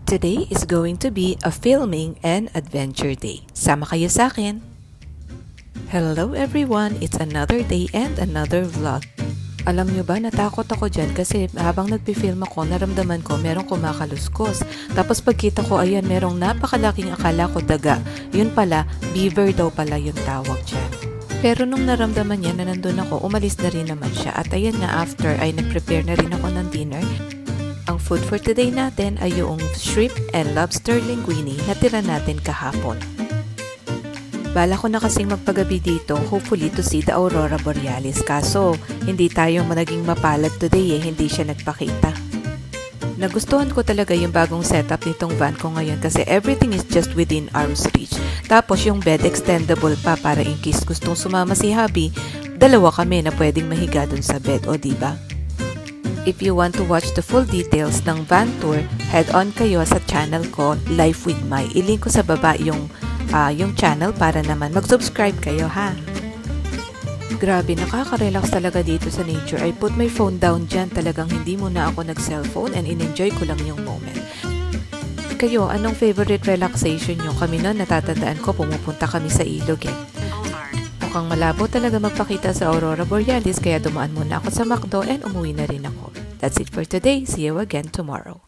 Today is going to be a filming and adventure day. Sama kayo sa akin! Hello everyone! It's another day and another vlog. Alam nyo ba, natakot ako dyan kasi habang nagpi-film ako, naramdaman ko merong kumakaluskos. Tapos pagkita ko, ayan, merong napakalaking akala ko daga. Yun pala, beaver daw pala yung tawag dyan. Pero nung naramdaman niya na nandun ako, umalis na rin naman siya. At ayan nga, after ay nag-prepare na rin ako ng dinner. Ang food for today natin ay yung shrimp and lobster linguine na tira natin kahapon. Bala ko na kasing magpagabi dito, hopefully to see the Aurora Borealis. Kaso, hindi tayo naging mapalad today hindi siya nagpakita. Nagustuhan ko talaga yung bagong setup nitong van ko ngayon kasi everything is just within arm's reach. Tapos yung bed extendable pa para in case gustong sumama si hubby, dalawa kami na pwedeng mahiga dun sa bed, o diba? If you want to watch the full details ng van tour, head on kayo sa channel ko, Life with Mai. I-link ko sa baba yung channel para naman mag-subscribe kayo, ha? Grabe, nakaka-relax talaga dito sa nature. I put my phone down dyan. Talagang hindi muna ako nag-cellphone and in-enjoy ko lang yung moment. Kayo, anong favorite relaxation nyo? Kami noon, natatandaan ko, pumupunta kami sa ilog Mukhang malabo talaga magpakita sa Aurora Borealis kaya dumaan muna ako sa McDo and umuwi na rin ako. That's it for today. See you again tomorrow.